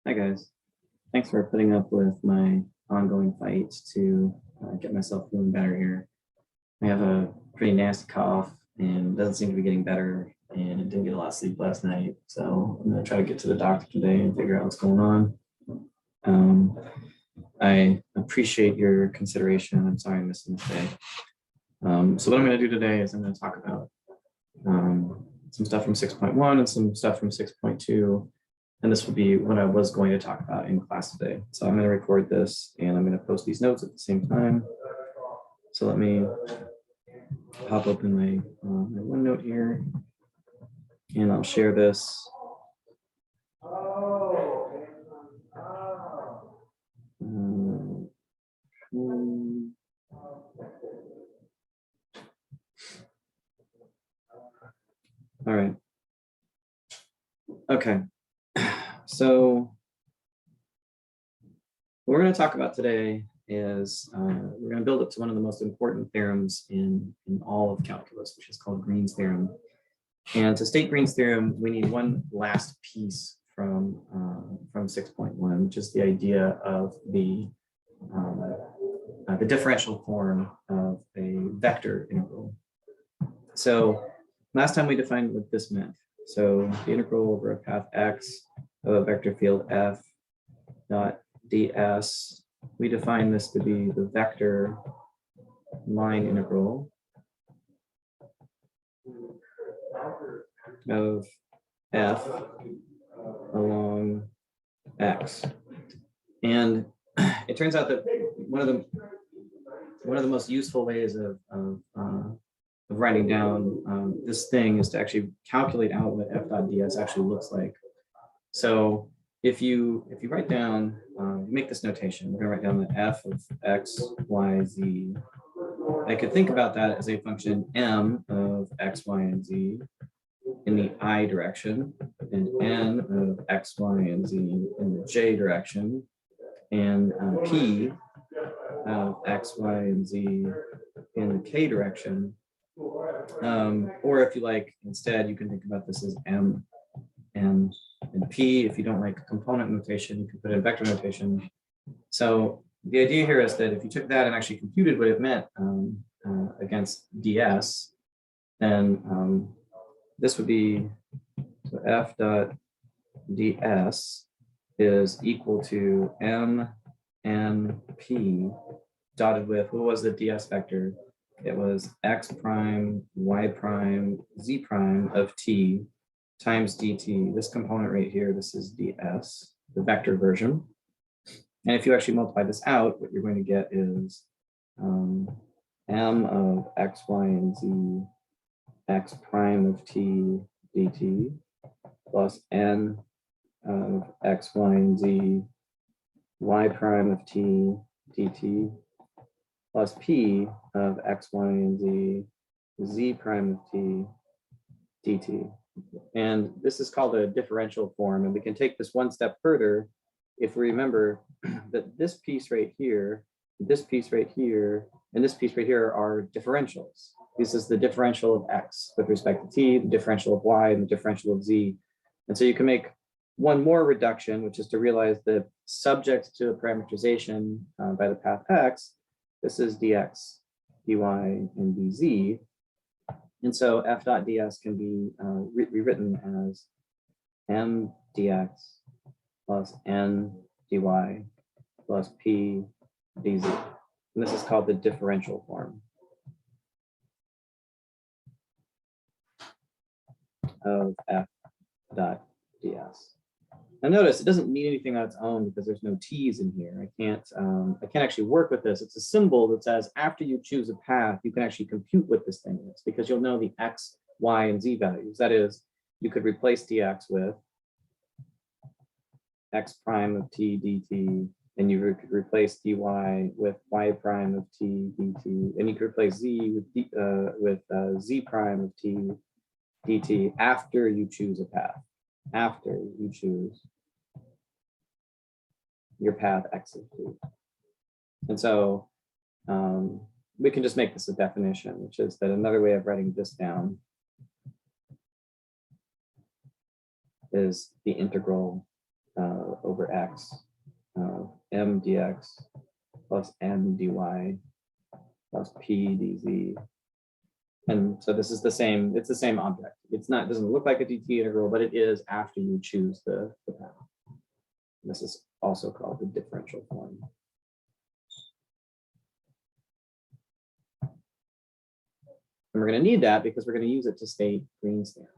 Hi guys, thanks for putting up with my ongoing fight to get myself feeling better here. I have a pretty nasty cough and it doesn't seem to be getting better, and I didn't get a lot of sleep last night. So I'm gonna try to get to the doctor today and figure out what's going on. I appreciate your consideration. I'm sorry I'm missing this day. So what I'm gonna do today is I'm gonna talk about some stuff from 6.1 and some stuff from 6.2. And this will be what I was going to talk about in class today. So I'm going to record this and I'm going to post these notes at the same time. So let me pop open my OneNote here and I'll share this. All right. Okay. So what we're going to talk about today is we're going to build up to one of the most important theorems in all of calculus, which is called Green's theorem. And to state Green's theorem, we need one last piece from 6.1, which is the idea of the differential form of a vector integral. So last time we defined what this meant. So the integral over a path x of a vector field f dot ds, we define this to be the vector line integral of f along x. And it turns out that one of the most useful ways of writing down this thing is to actually calculate out what f dot ds actually looks like. So if you write down, make this notation, we're going to write down the f of x, y, z. I could think about that as a function m of x, y, and z in the I direction, and n of x, y, and z in the j direction, and p of x, y, and z in the k direction. Or if you like, instead, you can think about this as m, n, and p. If you don't like component notation, you can put it in vector notation. So the idea here is that if you took that and actually computed what it meant against ds, then this would be, so f dot ds is equal to m n p dotted with, what was the ds vector? It was x prime, y prime, z prime of t times dt. This component right here, this is ds, the vector version. And if you actually multiply this out, what you're going to get is m of x, y, and z, x prime of t dt, plus n of x, y, and z, y prime of t dt, plus p of x, y, and z, z prime of t dt. And this is called a differential form. And we can take this one step further if we remember that this piece right here, this piece right here, and this piece right here are differentials. This is the differential of x with respect to t, the differential of y, and the differential of z. And so you can make one more reduction, which is to realize that subject to a parameterization by the path x, this is dx, dy, and dz. And so f dot ds can be rewritten as m dx plus n dy plus p dz. And this is called the differential form of f dot ds. Now notice it doesn't mean anything on its own because there's no t's in here. I can't actually work with this. It's a symbol that says after you choose a path, you can actually compute what this thing is because you'll know the x, y, and z values. That is, you could replace dx with x prime of t dt, and you could replace dy with y prime of t dt, and you could replace z with z prime of t dt after you choose a path. After you choose your path x of t. And so we can just make this a definition, which is that another way of writing this down is the integral over x m dx plus m dy plus p dz. And so this is the same, it's the same object. It's not, it doesn't look like a dt integral, but it is after you choose the path. This is also called the differential form. And we're going to need that because we're going to use it to state Green's theorem.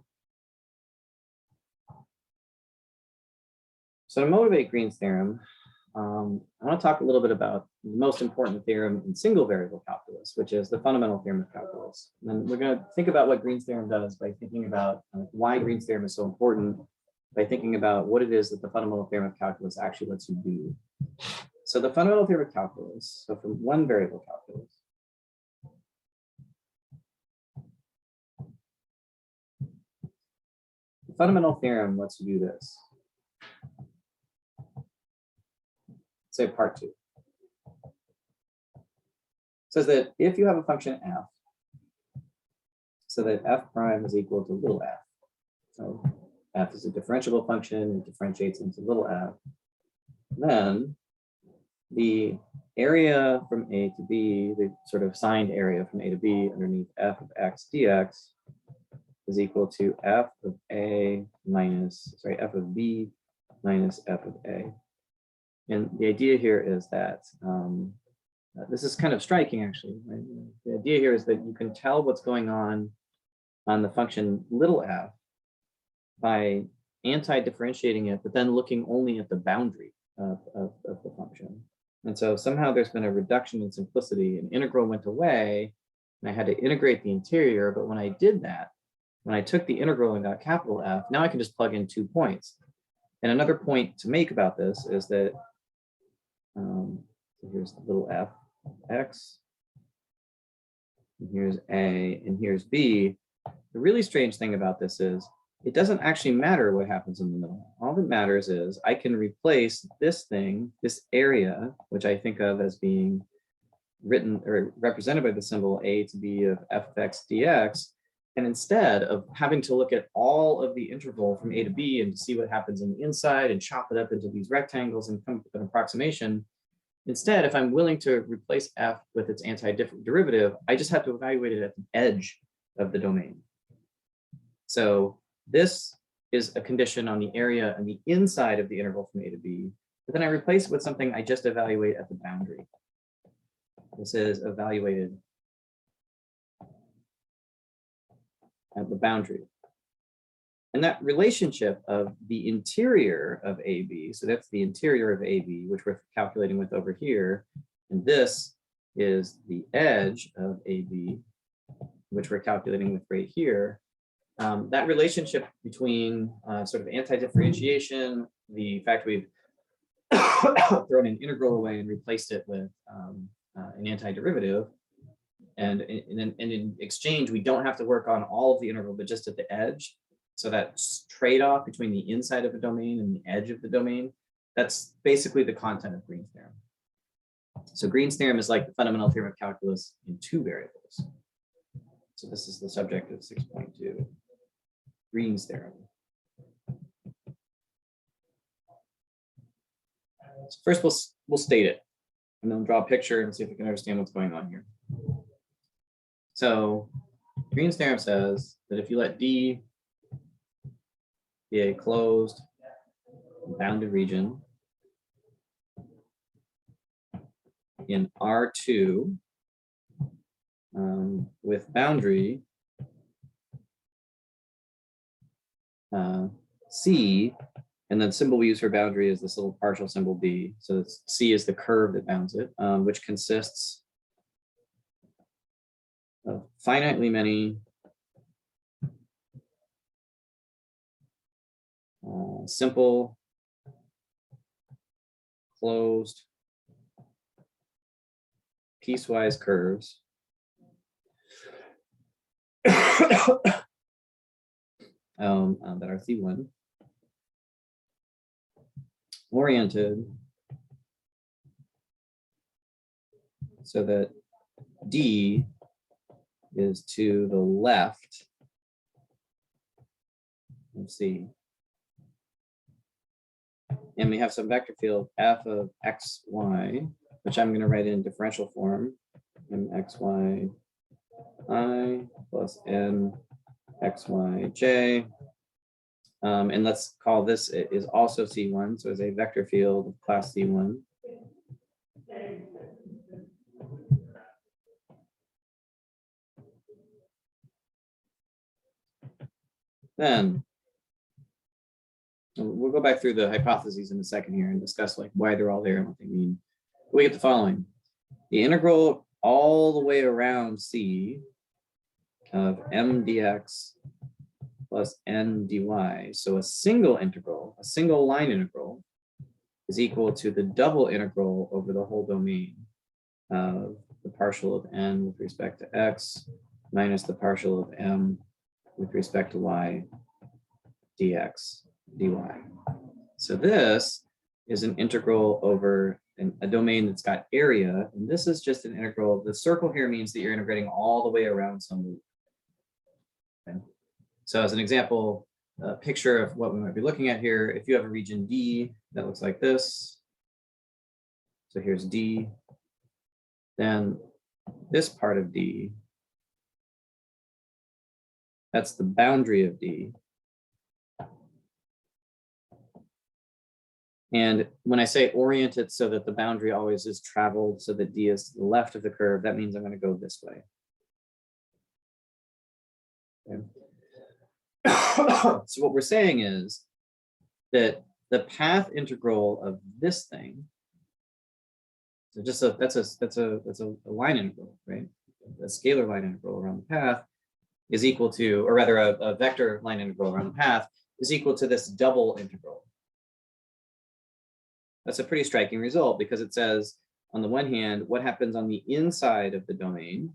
So to motivate Green's theorem, I want to talk a little bit about the most important theorem in single variable calculus, which is the fundamental theorem of calculus. And we're going to think about what Green's theorem does by thinking about why Green's theorem is so important, by thinking about what it is that the fundamental theorem of calculus actually lets you do. So the fundamental theorem of calculus, so from one variable calculus, the fundamental theorem lets you do this. Say part 2. It says that if you have a function f, so that f prime is equal to little f, so f is a differentiable function, it differentiates into little f, then the area from a to b, the sort of signed area from a to b underneath f of x dx is equal to f of a minus, sorry, f of b minus f of a. And the idea here is that this is kind of striking, actually. Right? The idea here is that you can tell what's going on the function little f by anti-differentiating it, but then looking only at the boundary of the function. And so somehow there's been a reduction in simplicity. An integral went away, and I had to integrate the interior. But when I did that, when I took the integral and got capital F, now I can just plug in 2 points. And another point to make about this is that so here's the little f, x, and here's a, and here's b. The really strange thing about this is it doesn't actually matter what happens in the middle. All that matters is I can replace this thing, this area, which I think of as being written or represented by the symbol a to b of f of x dx. And instead of having to look at all of the interval from a to b and to see what happens on the inside and chop it up into these rectangles and come up with an approximation, instead, if I'm willing to replace f with its antiderivative, I just have to evaluate it at the edge of the domain. So this is a condition on the area on the inside of the interval from a to b, but then I replace it with something I just evaluate at the boundary. This is evaluated at the boundary. And that relationship of the interior of AB, so that's the interior of AB, which we're calculating with over here, and this is the edge of AB, which we're calculating with right here. That relationship between sort of anti-differentiation, the fact we've thrown an integral away and replaced it with an antiderivative, and in exchange, we don't have to work on all of the integral, but just at the edge. So that trade-off between the inside of the domain and the edge of the domain, that's basically the content of Green's theorem. So Green's theorem is like the fundamental theorem of calculus in 2 variables. So this is the subject of 6.2, Green's theorem. So first we'll state it, and then draw a picture and see if we can understand what's going on here. So Green's theorem says that if you let D be a closed bounded region in R2 with boundary C, and then symbol we use for boundary is this little partial symbol B. So C is the curve that bounds it, which consists of finitely many simple closed piecewise curves that are C1 oriented so that D is to the left of C. and we have some vector field f of x, y, which I'm going to write in differential form, mxy I plus n xy j. And let's call this is also C1, so it's a vector field of class C1. Then we'll go back through the hypotheses in a second here and discuss like why they're all there and what they mean. We get the following: the integral all the way around C of m dx plus n dy. So a single integral, a single line integral, is equal to the double integral over the whole domain of the partial of n with respect to x minus the partial of m with respect to y dx dy. So this is an integral over a domain that's got area, and this is just an integral. The circle here means that you're integrating all the way around some loop. Okay. So as an example, a picture of what we might be looking at here, if you have a region D that looks like this, so here's D, then this part of D, that's the boundary of D. And when I say orient it so that the boundary always is traveled so that D is to the left of the curve, that means I'm going to go this way. Okay. So what we're saying is that the path integral of this thing, so just that's a line integral, right? A scalar line integral around the path is equal to, or rather a vector line integral around the path is equal to this double integral. That's a pretty striking result because it says, on the one hand, what happens on the inside of the domain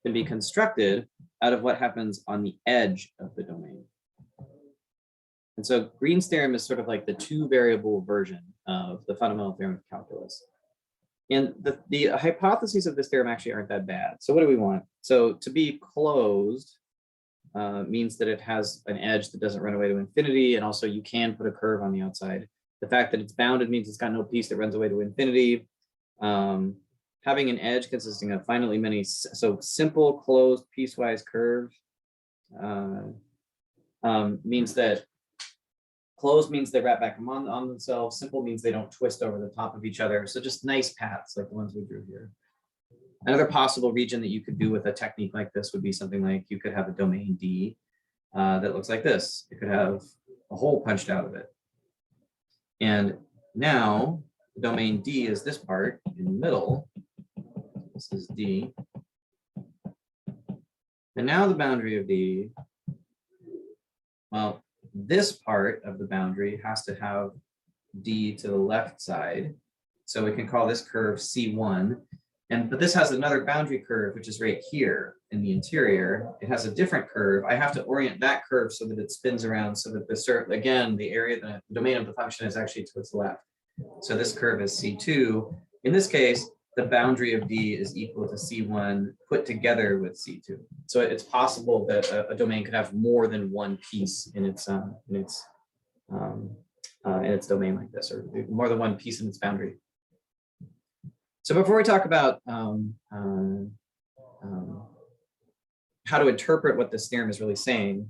can be constructed out of what happens on the edge of the domain. And so Green's theorem is sort of like the two variable version of the fundamental theorem of calculus. And the hypotheses of this theorem actually aren't that bad. So what do we want? So to be closed means that it has an edge that doesn't run away to infinity, and also you can put a curve on the outside. The fact that it's bounded means it's got no piece that runs away to infinity. Having an edge consisting of finitely many, so simple closed piecewise curve means that closed means they wrap back on themselves. Simple means they don't twist over the top of each other. So just nice paths like the ones we drew here. Another possible region that you could do with a technique like this would be something like you could have a domain D that looks like this. It could have a hole punched out of it. And now the domain D is this part in the middle. This is D. And now the boundary of D, well, this part of the boundary has to have D to the left side. So we can call this curve C1. But this has another boundary curve, which is right here in the interior. It has a different curve. I have to orient that curve so that it spins around so that again, the area, the domain of the function is actually to its left. So this curve is C2. In this case, the boundary of D is equal to C1 put together with C2. So it's possible that a domain could have more than one piece in its domain like this, or more than one piece in its boundary. So before we talk about how to interpret what this theorem is really saying,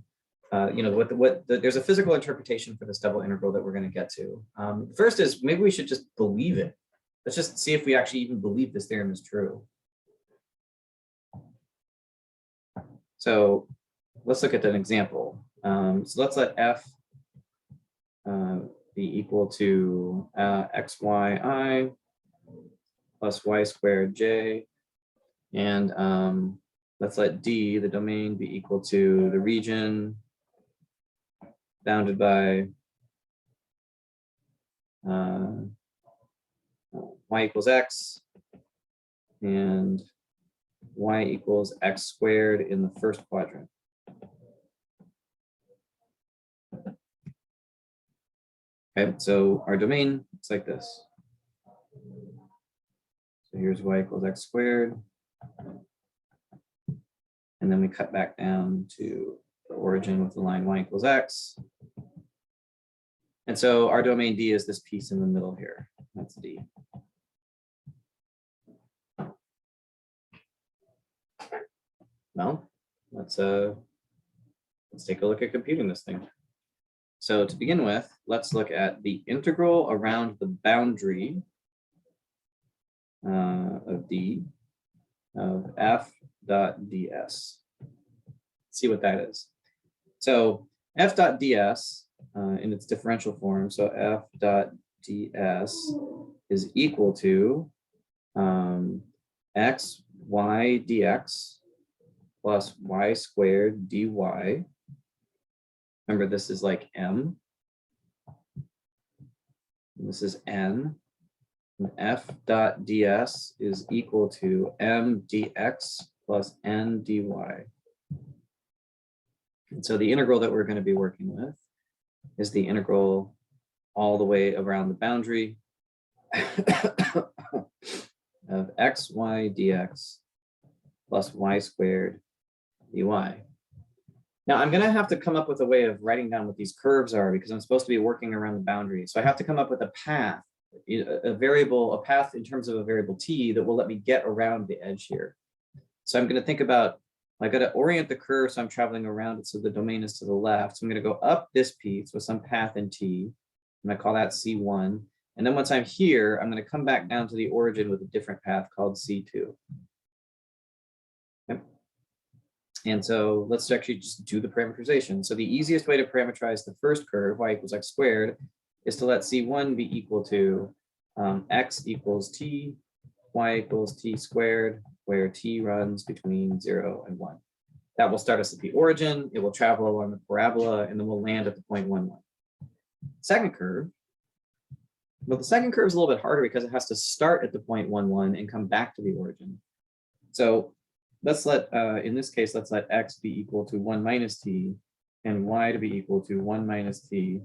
there's a physical interpretation for this double integral that we're going to get to. First is maybe we should just believe it. Let's just see if we actually even believe this theorem is true. So let's look at an example. So let's let f be equal to xyi plus y squared j, and let's let D, the domain, be equal to the region bounded by y equals x and y equals x squared in the first quadrant. Okay, so our domain looks like this. So here's y equals x squared. And then we cut back down to the origin with the line y equals x. And so our domain D is this piece in the middle here. That's D. Well, let's take a look at computing this thing. So to begin with, let's look at the integral around the boundary of D of f dot ds. See what that is. So f dot ds in its differential form, so f dot ds is equal to x y dx plus y squared dy. Remember, this is like m. And this is n. And f dot ds is equal to m dx plus n dy. And so the integral that we're going to be working with is the integral all the way around the boundary of x y dx plus y squared dy. Now I'm going to have to come up with a way of writing down what these curves are because I'm supposed to be working around the boundary. So I have to come up with a path, a path in terms of a variable t that will let me get around the edge here. So I'm going to think about, I got to orient the curve so I'm traveling around it so the domain is to the left. So I'm going to go up this piece with some path in t. I'm going to call that C1. And then once I'm here, I'm going to come back down to the origin with a different path called C2. Okay. And so let's actually just do the parameterization. So the easiest way to parameterize the first curve, y equals x squared, is to let C1 be equal to x equals t, y equals t squared, where t runs between 0 and 1. That will start us at the origin. It will travel along the parabola, and then we'll land at the point 1, 1. Second curve. Well, the second curve is a little bit harder because it has to start at the point 1, 1 and come back to the origin. So let's let, in this case, let's let x be equal to 1 minus t and y to be equal to 1 minus t,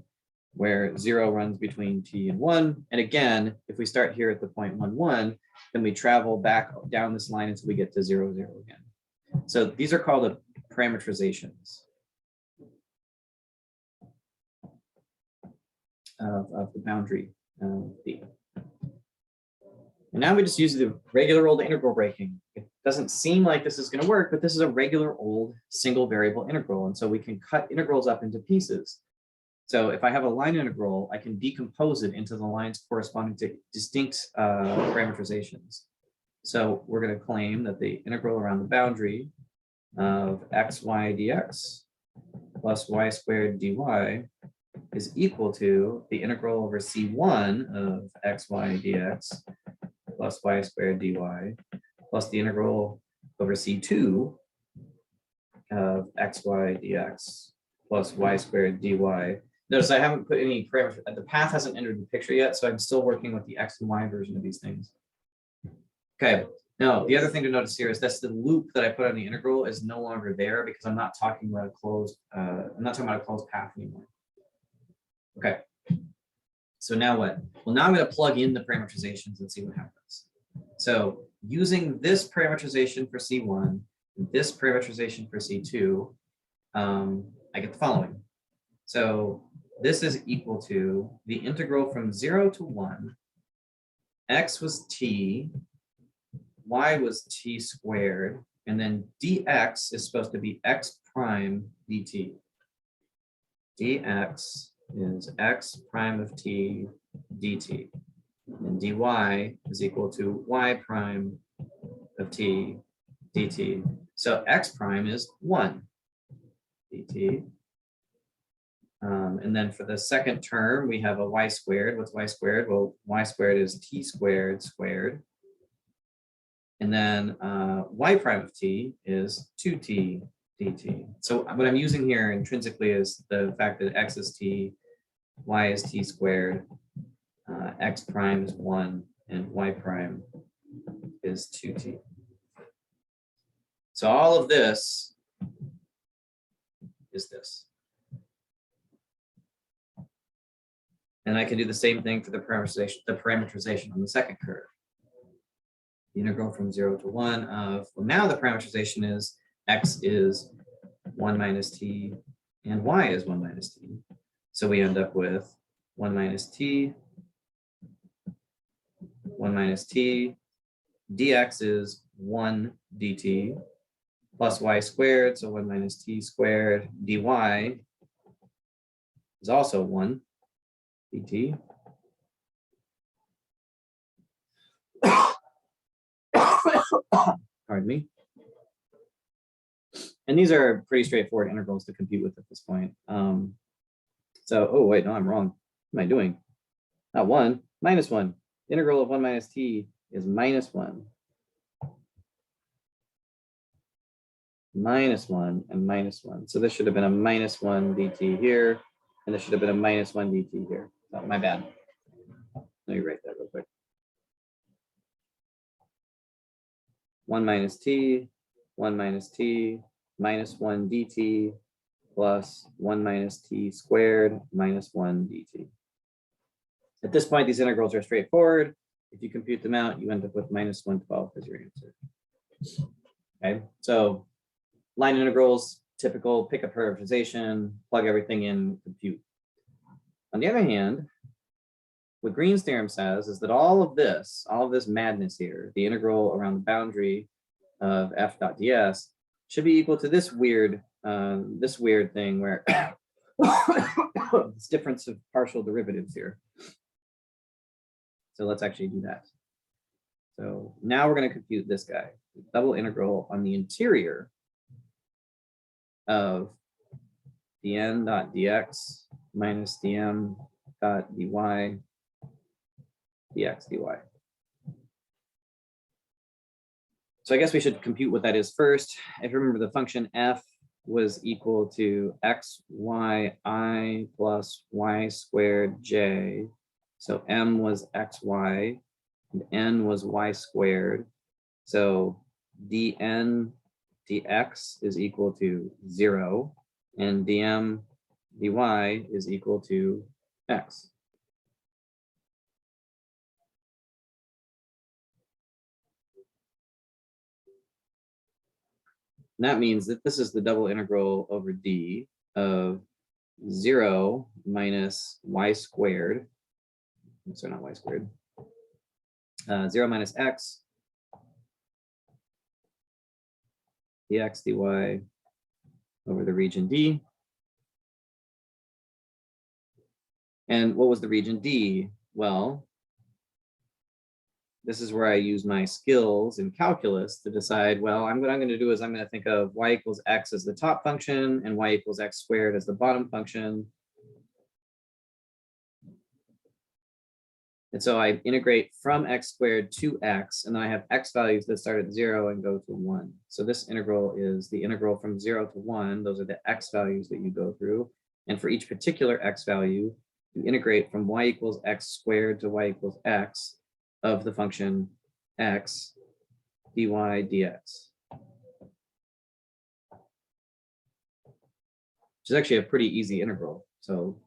where 0 runs between t and 1. And again, if we start here at the point 1, 1, then we travel back down this line until we get to 0, 0 again. So these are called the parameterizations of the boundary D. And now we just use the regular old integral breaking. It doesn't seem like this is going to work, but this is a regular old single variable integral. And so we can cut integrals up into pieces. So if I have a line integral, I can decompose it into the lines corresponding to distinct parameterizations. So we're going to claim that the integral around the boundary of x, y dx plus y squared dy is equal to the integral over C1 of x, y dx plus y squared dy plus the integral over C2 of x, y dx plus y squared dy. Notice I haven't put any parameters. The path hasn't entered the picture yet, so I'm still working with the x and y version of these things. Okay, now the other thing to notice here is that the loop that I put on the integral is no longer there because I'm not talking about a closed, path anymore. Okay, so now what? Well, now I'm going to plug in the parameterizations and see what happens. So using this parameterization for C1, this parameterization for C2, I get the following. So this is equal to the integral from 0 to 1. X was t, y was t squared, and then dx is supposed to be x prime dt. dx is x prime of t dt. And dy is equal to y prime of t dt. So x prime is 1 dt. And then for the second term, we have a y squared. What's y squared? Well, y squared is t squared squared. And then y prime of t is 2t dt. So what I'm using here intrinsically is the fact that x is t, y is t squared, x prime is 1, and y prime is 2t. So all of this is this. And I can do the same thing for the parameterization on the second curve. The integral from 0 to 1 of, well, now the parameterization is x is 1 minus t and y is 1 minus t. So we end up with 1 minus t, 1 minus t, dx is 1 dt, plus y squared, so 1 minus t squared, dy is also 1 dt. Pardon me. And these are pretty straightforward integrals to compute with at this point. So, oh wait, no, I'm wrong. What am I doing? Not 1, minus 1. Integral of 1 minus t is minus 1. Minus 1 and minus 1. So this should have been a minus 1 dt here, and this should have been a minus 1 dt here. Oh, my bad. Let me write that real quick. 1 minus t, 1 minus t, minus 1 dt, plus 1 minus t squared minus 1 dt. At this point, these integrals are straightforward. If you compute them out, you end up with minus 112 as your answer. Okay, so line integrals, typical, pick a parameterization, plug everything in, compute. On the other hand, what Green's theorem says is that all of this madness here, the integral around the boundary of f dot ds, should be equal to this weird thing where this difference of partial derivatives here. So let's actually do that. So now we're going to compute this guy, the double integral on the interior of dn dot dx minus dm dot dy dx dy. So I guess we should compute what that is first. If you remember, the function f was equal to x, y, I plus y squared j. So m was xy and n was y squared. So dn dx is equal to 0 and dm dy is equal to x. And that means that this is the double integral over d of 0 minus y squared. So not y squared. 0 minus x dx dy over the region D. And what was the region D? Well, this is where I use my skills in calculus to decide, well, what I'm going to do is I'm going to think of y equals x as the top function and y equals x squared as the bottom function. And so I integrate from x squared to x, and then I have x values that start at 0 and go to 1. So this integral is the integral from 0 to 1. Those are the x values that you go through. And for each particular x value, you integrate from y equals x squared to y equals x of the function x dy dx. Which is actually a pretty easy integral. So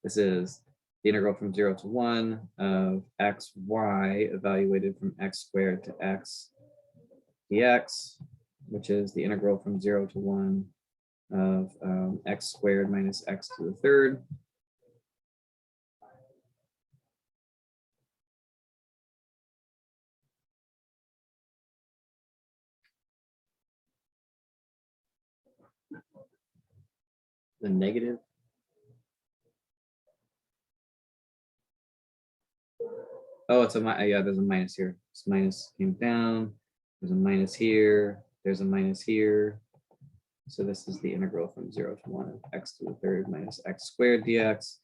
this is the integral from 0 to 1 of x, y evaluated from x squared to x dx, which is the integral from 0 to 1 of x squared minus x to the third. The negative. Oh, it's a yeah, there's a minus here. This minus came down. There's a minus here. There's a minus here. So this is the integral from 0 to 1 of x to the third minus x squared dx,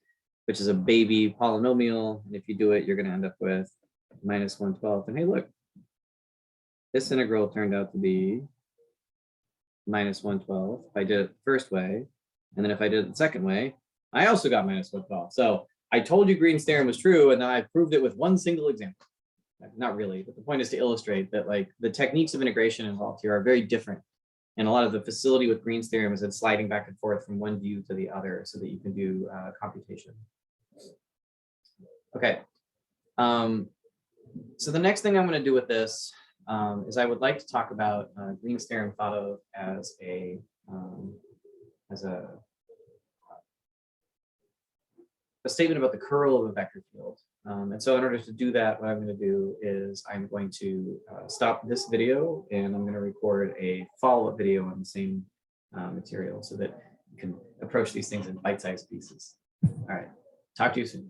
which is a baby polynomial. And if you do it, you're going to end up with minus 112. And hey, look, this integral turned out to be minus 112 if I did it the first way. And then if I did it the second way, I also got minus 112. So I told you Green's theorem was true, and I've proved it with one single example. Not really, but the point is to illustrate that like the techniques of integration involved here are very different. And a lot of the facility with Green's theorem is in sliding back and forth from one view to the other so that you can do computation. Okay. So the next thing I'm going to do with this is I would like to talk about Green's theorem thought of as a a statement about the curl of a vector field. And so in order to do that, what I'm going to do is I'm going to stop this video and I'm going to record a follow-up video on the same material so that you can approach these things in bite-sized pieces. All right, talk to you soon.